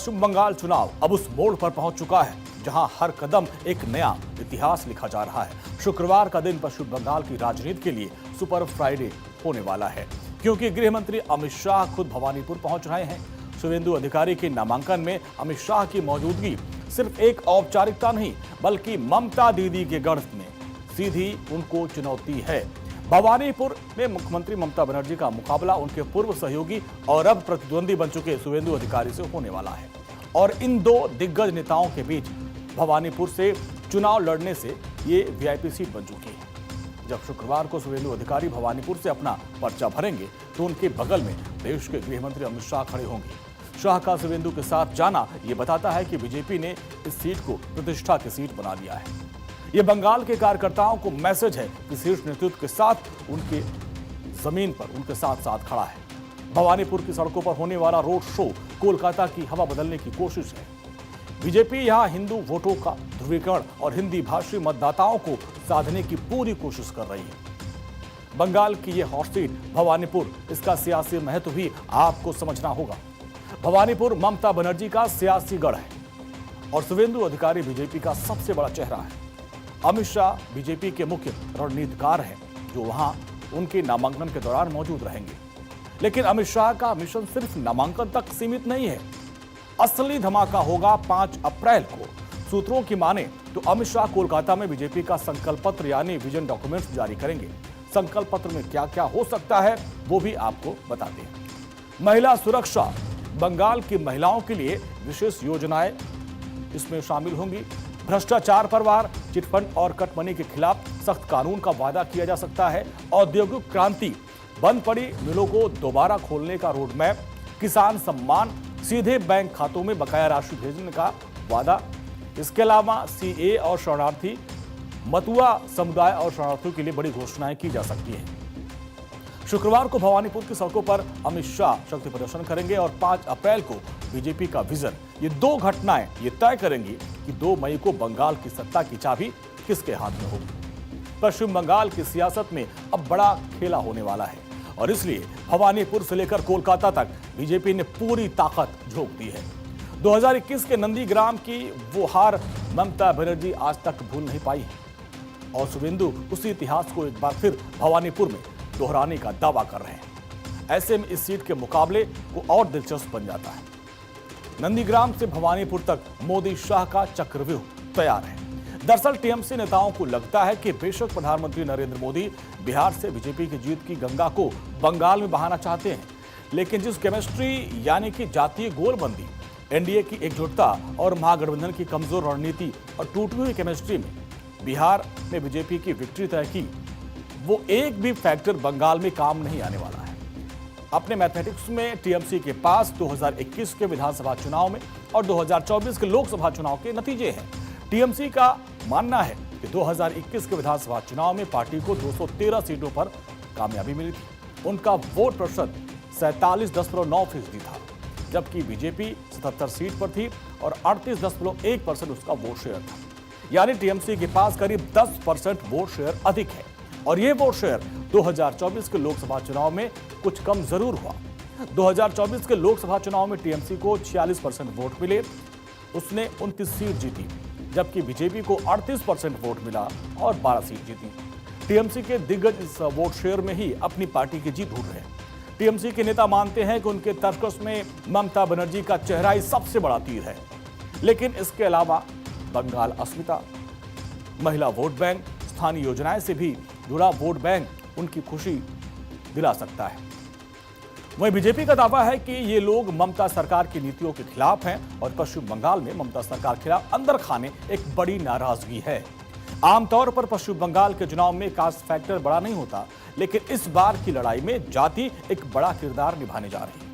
पश्चिम बंगाल चुनाव अब उस मोड़ पर पहुंच चुका है जहां हर कदम एक नया इतिहास लिखा जा रहा है। शुक्रवार का दिन पश्चिम बंगाल की राजनीति के लिए सुपर फ्राइडे होने वाला है, क्योंकि गृह मंत्री अमित शाह खुद भवानीपुर पहुंच रहे हैं। शुभेंदु अधिकारी के नामांकन में अमित शाह की मौजूदगी सिर्फ एक औपचारिकता नहीं, बल्कि ममता दीदी के गढ़ में सीधी उनको चुनौती है। भवानीपुर में मुख्यमंत्री ममता बनर्जी का मुकाबला उनके पूर्व सहयोगी और अब प्रतिद्वंदी बन चुके शुभेंदु अधिकारी से होने वाला है, और इन दो दिग्गज नेताओं के बीच भवानीपुर से चुनाव लड़ने से ये वीआईपी सीट बन चुकी है। जब शुक्रवार को शुभेंदु अधिकारी भवानीपुर से अपना पर्चा भरेंगे तो उनके बगल में देश के गृह मंत्री अमित शाह खड़े होंगे। शाह का शुभेंदु के साथ जाना ये बताता है कि बीजेपी ने इस सीट को प्रतिष्ठा की सीट बना दिया है। ये बंगाल के कार्यकर्ताओं को मैसेज है कि शीर्ष नेतृत्व के साथ उनके जमीन पर उनके साथ साथ खड़ा है। भवानीपुर की सड़कों पर होने वाला रोड शो कोलकाता की हवा बदलने की कोशिश है। बीजेपी यहां हिंदू वोटों का ध्रुवीकरण और हिंदी भाषी मतदाताओं को साधने की पूरी कोशिश कर रही है। बंगाल की यह हॉट सीट भवानीपुर, इसका सियासी महत्व भी आपको समझना होगा। भवानीपुर ममता बनर्जी का सियासी गढ़ है और शुभेंदु अधिकारी बीजेपी का सबसे बड़ा चेहरा है। अमित शाह बीजेपी के मुख्य रणनीतिकार हैं, जो वहां उनके नामांकन के दौरान मौजूद रहेंगे। लेकिन अमित शाह का मिशन सिर्फ नामांकन तक सीमित नहीं है। असली धमाका होगा 5 अप्रैल को। सूत्रों की माने तो अमित शाह कोलकाता में बीजेपी का संकल्प पत्र यानी विजन डॉक्यूमेंट्स जारी करेंगे। संकल्प पत्र में क्या क्या हो सकता है वो भी आपको बताते हैं। महिला सुरक्षा, बंगाल की महिलाओं के लिए विशेष योजनाएं इसमें शामिल होंगी। भ्रष्टाचार पर वार, चिटफंड और कटमनी के खिलाफ सख्त कानून का वादा किया जा सकता है। औद्योगिक क्रांति, बंद पड़ी मिलों को दोबारा खोलने का रोडमैप, किसान सम्मान, सीधे बैंक खातों में बकाया राशि भेजने का वादा। इसके अलावा सीए और शरणार्थी, मतुआ समुदाय और शरणार्थियों के लिए बड़ी घोषणाएं की जा सकती हैं। शुक्रवार को भवानीपुर की सड़कों पर अमित शाह शक्ति प्रदर्शन करेंगे और 5 अप्रैल को बीजेपी का विजन। ये दो घटनाएं ये तय करेंगी कि 2 मई को बंगाल की सत्ता की चाबी किसके हाथ में होगी। पश्चिम बंगाल की सियासत में अब बड़ा खेला होने वाला है और इसलिए भवानीपुर से लेकर कोलकाता तक बीजेपी ने पूरी ताकत झोंक दी है। 2021 के नंदीग्राम की वो हार ममता बनर्जी आज तक भूल नहीं पाई है और शुभेंदु उसी इतिहास को एक बार फिर भवानीपुर में दोहराने का दावा कर रहे हैं। ऐसे में इस सीट के मुकाबले को और दिलचस्प बन जाता है। नंदीग्राम से भवानीपुर तक मोदी शाह का चक्रव्यूह तैयार है। दरअसल टीएमसी नेताओं को लगता है कि बेशक प्रधानमंत्री नरेंद्र मोदी बिहार से बीजेपी की जीत की गंगा को बंगाल में बहाना चाहते हैं, लेकिन जिस केमिस्ट्री यानी कि जातीय गोलबंदी, एनडीए की एकजुटता और महागठबंधन की कमजोर रणनीति और टूटी हुई केमिस्ट्री में बिहार में बीजेपी की विक्ट्री तय की, वो एक भी फैक्टर बंगाल में काम नहीं आने वाला है। अपने मैथमेटिक्स में टीएमसी के पास 2021 के विधानसभा चुनाव में और 2024 के लोकसभा चुनाव के नतीजे हैं। टीएमसी का मानना है कि 2021 के विधानसभा चुनाव में पार्टी को 213 सीटों पर कामयाबी मिली थी। उनका वोट प्रतिशत 47.9% था, जबकि बीजेपी 77 सीट पर थी और 38.1% उसका वोट शेयर था। यानी टीएमसी के पास करीब 10% वोट शेयर अधिक है और ये वोट शेयर 2024 के लोकसभा चुनाव में कुछ कम जरूर हुआ। 2024 के लोकसभा चुनाव में टीएमसी को 46% वोट मिले, उसने 29 सीट जीती, जबकि बीजेपी को 38% वोट मिला और 12 सीट जीती। टीएमसी के दिग्गज इस वोट शेयर में ही अपनी पार्टी की जीत ढूंढ रहे हैं। टीएमसी के नेता मानते हैं कि उनके तर्कस में ममता बनर्जी का चेहरा ही सबसे बड़ा तीर है, लेकिन इसके अलावा बंगाल अस्मिता, महिला वोट बैंक, स्थानीय योजनाएं से भी जुड़ा वोट बैंक उनकी खुशी दिला सकता है। वहीं बीजेपी का दावा है कि ये लोग ममता सरकार की नीतियों के खिलाफ हैं और पश्चिम बंगाल में ममता सरकार के खिलाफ अंदर खाने एक बड़ी नाराजगी है। आमतौर पर पश्चिम बंगाल के चुनाव में कास्ट फैक्टर बड़ा नहीं होता, लेकिन इस बार की लड़ाई में जाति एक बड़ा किरदार निभाने जा रही है।